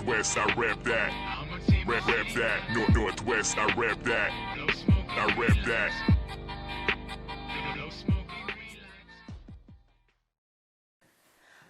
Northwest, I rep that. Rep that. Northwest, I rep that. I rep that.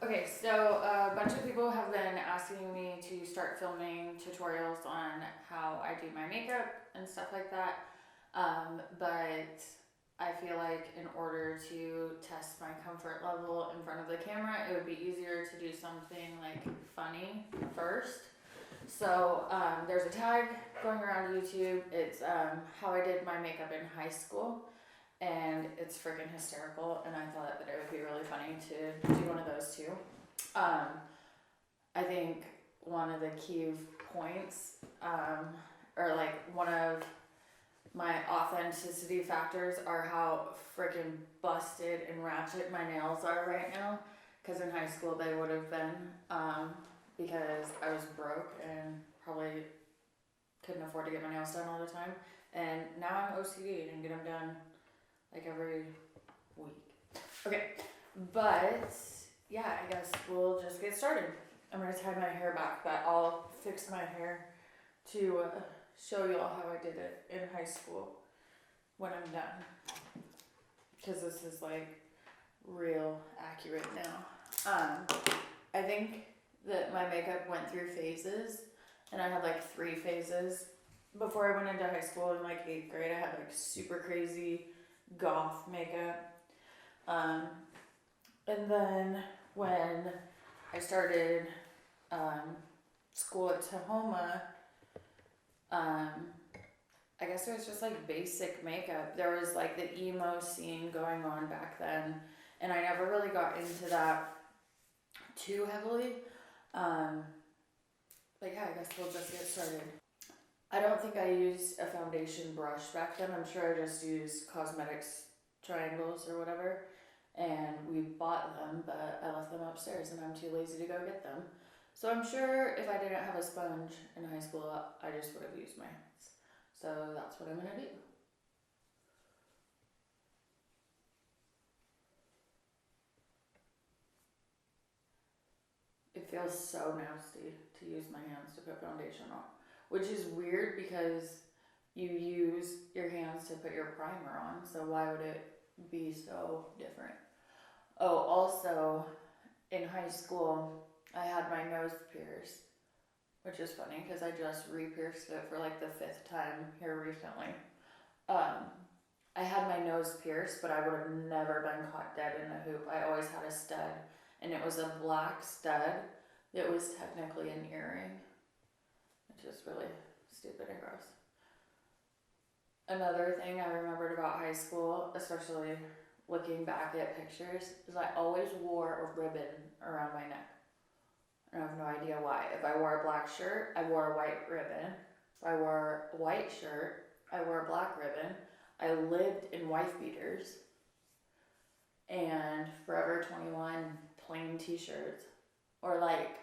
Okay, so a bunch of people have been asking me to start filming tutorials on how I do my makeup and stuff like that. But I feel like in order to test my comfort level in front of the camera, it would be easier to do something like funny first. So there's a tag going around YouTube. It's how I did my makeup in high school. And it's freaking hysterical, and I thought that it would be really funny to do one of those too. I think one of the key points, or like one of my authenticity factors are how freaking busted and ratchet my nails are right now. Because in high school they would have been, because I was broke and probably couldn't afford to get my nails done all the time. And now I'm OCD and get them done like every week. Okay, but yeah, I guess we'll just get started. I'm gonna tie my hair back, but I'll fix my hair to show you all how I did it in high school when I'm done. Because this is like real accurate now. I think that my makeup went through phases, and I had like 3 phases. Before I went into high school in like 8th grade, I had like super crazy goth makeup. And then when I started school at Tahoma, I guess it was just like basic makeup. There was like the emo scene going on back then, and I never really got into that too heavily. But yeah, I guess we'll just get started. I don't think I used a foundation brush back then. I'm sure I just used cosmetics triangles or whatever, and we bought them, but I left them upstairs and I'm too lazy to go get them. So I'm sure if I didn't have a sponge in high school, I just would have used my hands. So that's what I'm gonna do. It feels so nasty to use my hands to put foundation on, which is weird because you use your hands to put your primer on, so why would it be so different? Oh, also, in high school, I had my nose pierced, which is funny because I just re-pierced it for like the 5th time here recently. I had my nose pierced, but I would have never been caught dead in a hoop. I always had a stud, and it was a black stud that was technically an earring, which is really stupid and gross. Another thing I remembered about high school, especially looking back at pictures, is I always wore a ribbon around my neck. I have no idea why. If I wore a black shirt, I wore a white ribbon. If I wore a white shirt, I wore a black ribbon. I lived in wife beaters and Forever 21 plain t-shirts, or like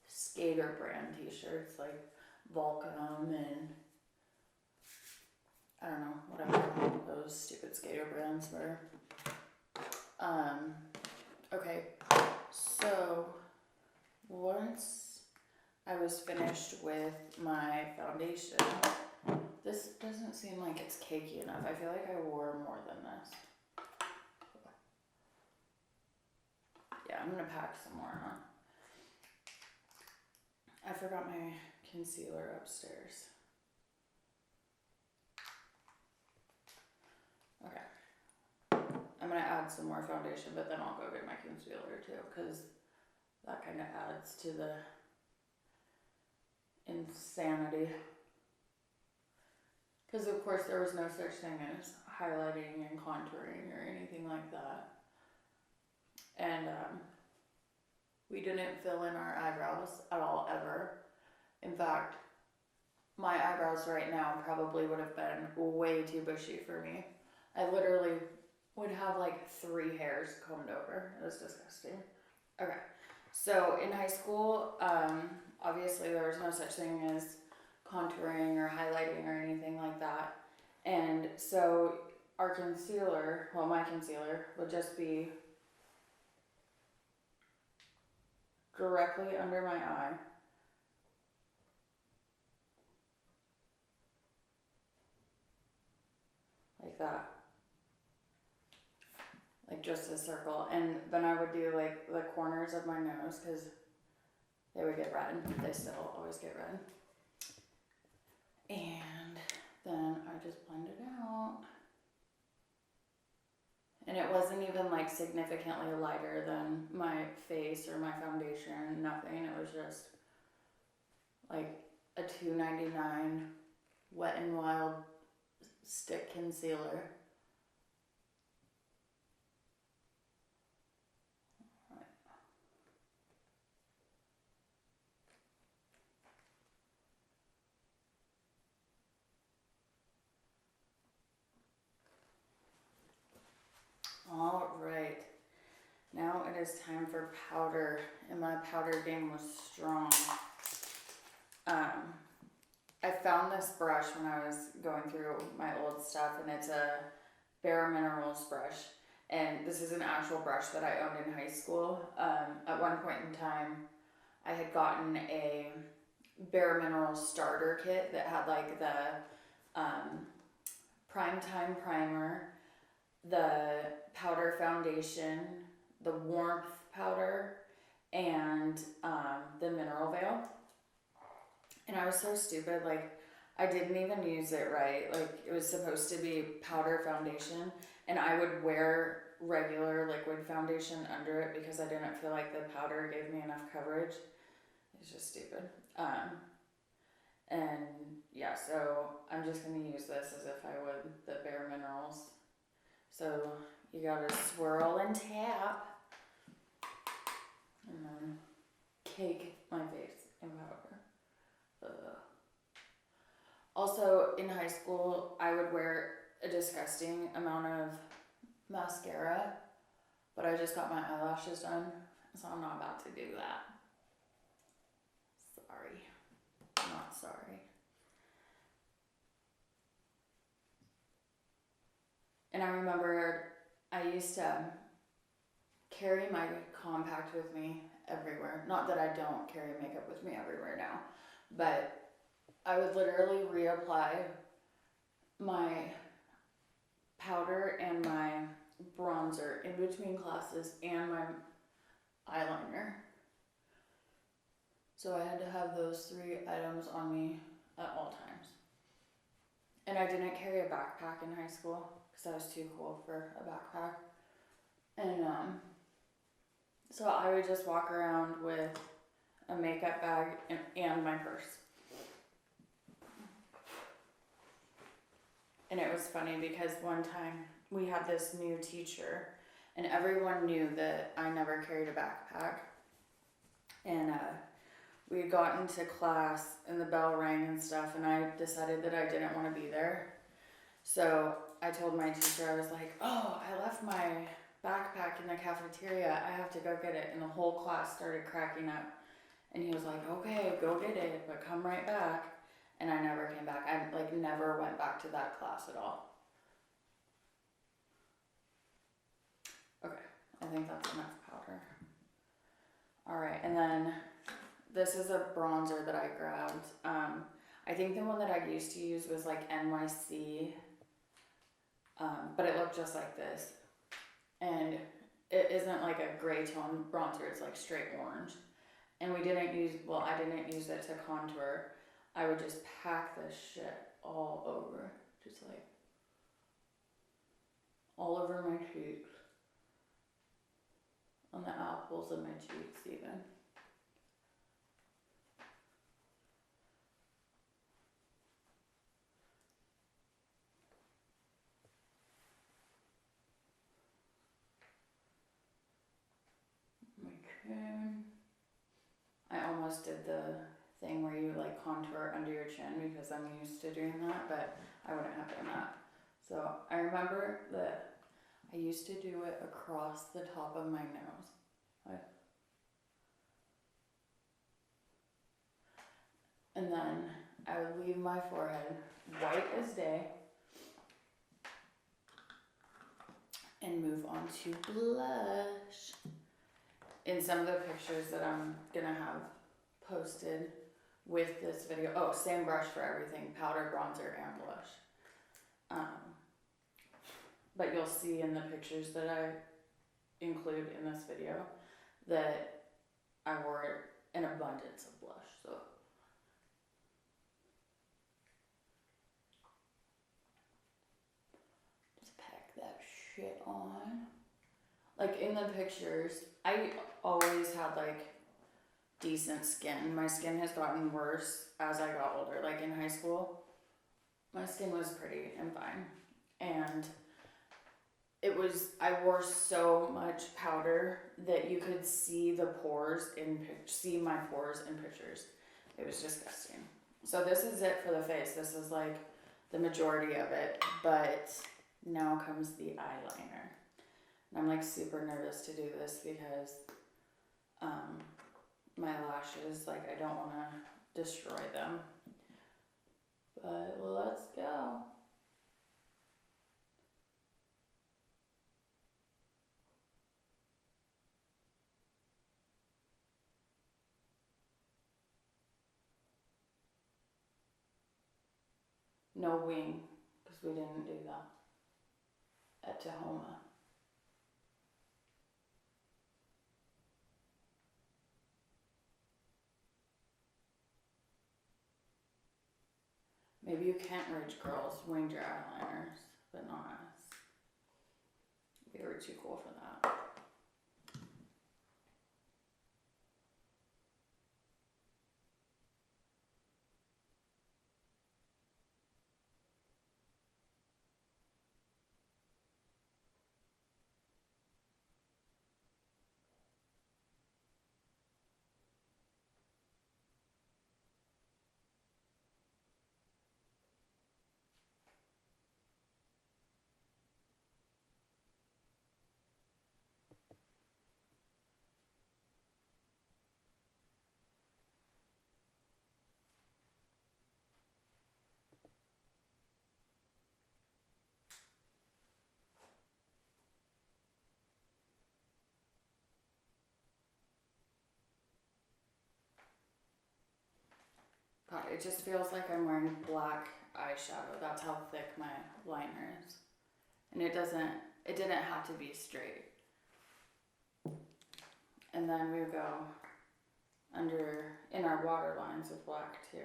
skater brand t-shirts like Volcom and I don't know, whatever those stupid skater brands were. Okay, so once I was finished with my foundation, this doesn't seem like it's cakey enough. I feel like I wore more than this. Yeah, I'm gonna pack some more on. I forgot my concealer upstairs. Okay. I'm gonna add some more foundation, but then I'll go get my concealer too, because that kind of adds to the insanity. Because of course there was no such thing as highlighting and contouring or anything like that. And we didn't fill in our eyebrows at all, ever. In fact, my eyebrows right now probably would have been way too bushy for me. I literally would have like 3 hairs combed over. It was disgusting. Okay, so in high school, obviously there was no such thing as contouring or highlighting or anything like that. And so our concealer, well, my concealer would just be directly under my eye. Like that. Like just a circle. And then I would do like the corners of my nose because they would get red. They still always get red. And then I just blend it out. And it wasn't even like significantly lighter than my face or my foundation, nothing. It was just like a $2.99 Wet n Wild stick concealer. All right, now it is time for powder, and my powder game was strong. I found this brush when I was going through my old stuff, and it's a Bare Minerals brush, and this is an actual brush that I owned in high school. At one point in time, I had gotten a Bare Minerals starter kit that had like the Primetime Primer, the powder foundation, the warmth powder, and the mineral veil. And I was so stupid, like I didn't even use it right. Like it was supposed to be powder foundation, and I would wear regular liquid foundation under it because I didn't feel like the powder gave me enough coverage. It's just stupid. And yeah, so I'm just gonna use this as if I would the Bare Minerals. So you gotta swirl and tap, and then cake my face in powder. Also, in high school, I would wear a disgusting amount of mascara, but I just got my eyelashes done, so I'm not about to do that. Sorry. Not sorry. And I remember I used to carry my compact with me everywhere. Not that I don't carry makeup with me everywhere now, but I would literally reapply my powder and my bronzer in between classes and my eyeliner. So I had to have those 3 items on me at all times. And I didn't carry a backpack in high school because I was too cool for a backpack. And so I would just walk around with a makeup bag and my purse. And it was funny because one time we had this new teacher, and everyone knew that I never carried a backpack. And we had gotten to class and the bell rang and stuff, and I decided that I didn't want to be there. So I told my teacher, I was like, oh, I left my backpack in the cafeteria. I have to go get it. And the whole class started cracking up. And he was like, okay, go get it, but come right back. And I never came back. I like never went back to that class at all. Okay, I think that's enough powder. All right, and then this is a bronzer that I grabbed. I think the one that I used to use was like NYC, but it looked just like this. And it isn't like a gray tone bronzer, it's like straight orange. And we didn't use, well, I didn't use it to contour. I would just pack this shit all over, just like all over my cheeks, on the apples of my cheeks even. Okay. I almost did the thing where you like contour under your chin because I'm used to doing that, but I wouldn't have done that. So I remember that I used to do it across the top of my nose. And then I would leave my forehead white as day and move on to blush. in some of the pictures that I'm gonna have posted with this video, oh, same brush for everything, powder, bronzer, and blush. But you'll see in the pictures that I include in this video that I wore an abundance of blush, so. Just pack that shit on. Like in the pictures, I always had like decent skin. My skin has gotten worse as I got older. Like in high school, my skin was pretty and fine. And I wore so much powder that you could see the pores see my pores in pictures. It was disgusting. So this is it for the face. This is like the majority of it, but now comes the eyeliner. And I'm like super nervous to do this because my lashes, like I don't want to destroy them. But let's go. No wing, because we didn't do that at Tahoma. Maybe you can't rich girls winged your eyeliners, but not us. We were too cool for that. God, it just feels like I'm wearing black eyeshadow. That's how thick my liner is. And it didn't have to be straight. And then we go in our water lines with black too.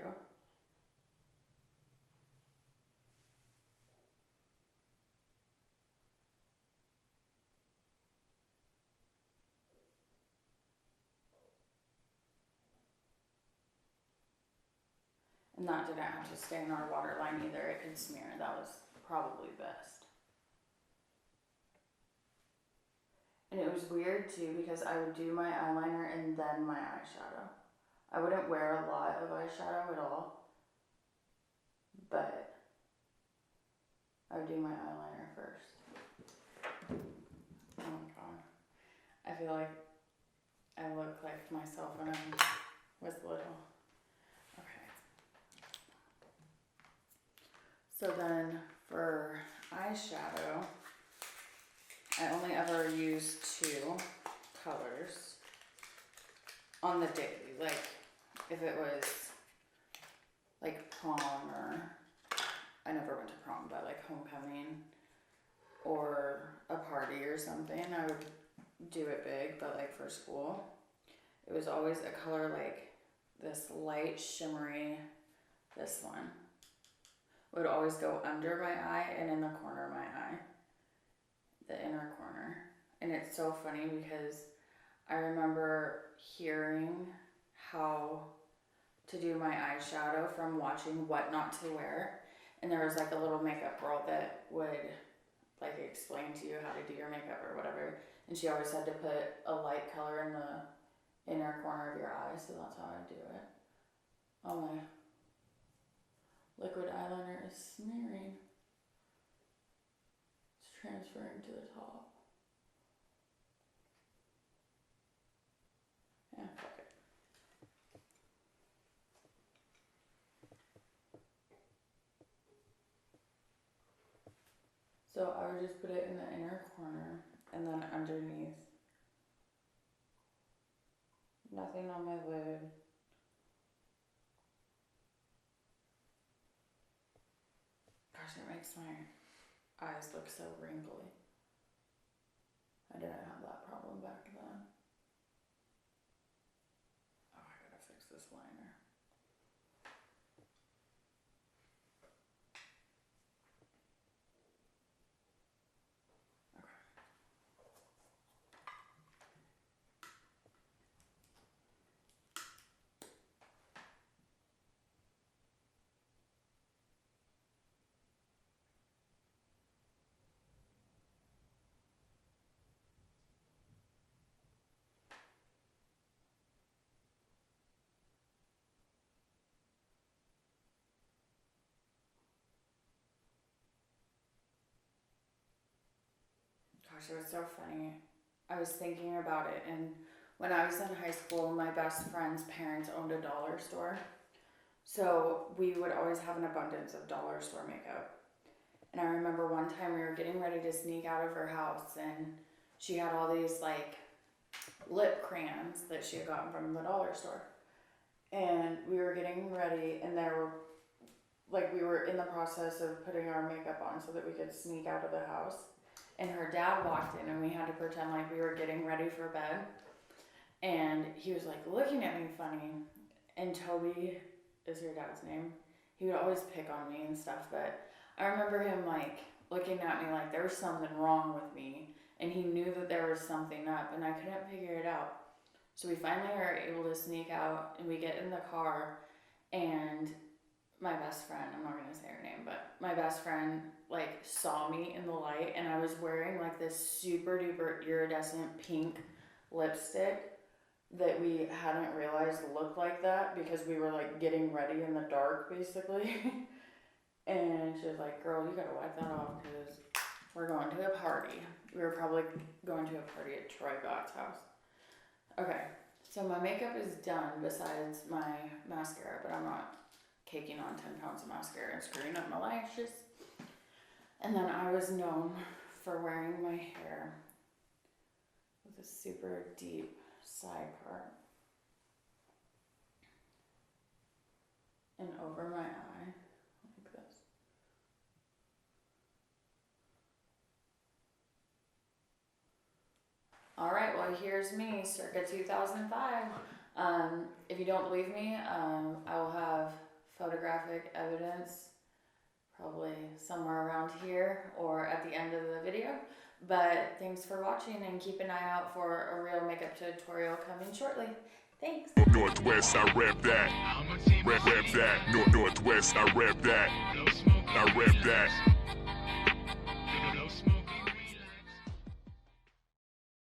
And that didn't have to stay in our water line either. It could smear. That was probably best. And it was weird too because I would do my eyeliner and then my eyeshadow. I wouldn't wear a lot of eyeshadow at all, but I would do my eyeliner first. Oh my god. I feel like I look like myself when I was little. So then for eyeshadow, I only ever use 2 colors on the daily. Like if it was like prom or, I never went to prom, but like homecoming or a party or something, I would do it big, but like for school, it was always a color like this light shimmery, this one. Would always go under my eye and in the corner of my eye, the inner corner. And it's so funny because I remember hearing how to do my eyeshadow from watching What Not to Wear. And there was like a little makeup girl that would like explain to you how to do your makeup or whatever. And she always had to put a light color in the inner corner of your eye, so that's how I do it. Oh my liquid eyeliner is smearing. It's transferring to the top. Yeah, fuck it. So I would just put it in the inner corner and then underneath Nothing on my lid. Gosh, it makes my eyes look so wrinkly. I didn't have that problem back then. Oh, I gotta fix this liner. Gosh, it was so funny. I was thinking about it, and when I was in high school, my best friend's parents owned a dollar store. So we would always have an abundance of dollar store makeup. And I remember one time we were getting ready to sneak out of her house, and she had all these like lip crayons that she had gotten from the dollar store. And we were getting ready, and we were in the process of putting our makeup on so that we could sneak out of the house. And her dad walked in, and we had to pretend like we were getting ready for bed. And he was like looking at me funny. And Toby is her dad's name. He would always pick on me and stuff, but I remember him like looking at me like there was something wrong with me, and he knew that there was something up, and I couldn't figure it out. So we finally are able to sneak out, and we get in the car, and my best friend, I'm not gonna say her name, but my best friend like saw me in the light, and I was wearing like this super duper iridescent pink lipstick that we hadn't realized looked like that because we were like getting ready in the dark basically. And she was like, girl, you gotta wipe that off because we're going to a party. We were probably going to a party at Troy Gott's house. Okay, so my makeup is done besides my mascara, but I'm not caking on 10 pounds of mascara and screwing up my lashes. And then I was known for wearing my hair with a super deep side part and over my eye like this. All right, well, here's me circa 2005. If you don't believe me, I will have photographic evidence probably somewhere around here or at the end of the video. But thanks for watching, and keep an eye out for a real makeup tutorial coming shortly. Thanks. Northwest, I rep that. Rep that. Northwest, I rep that. I rep that.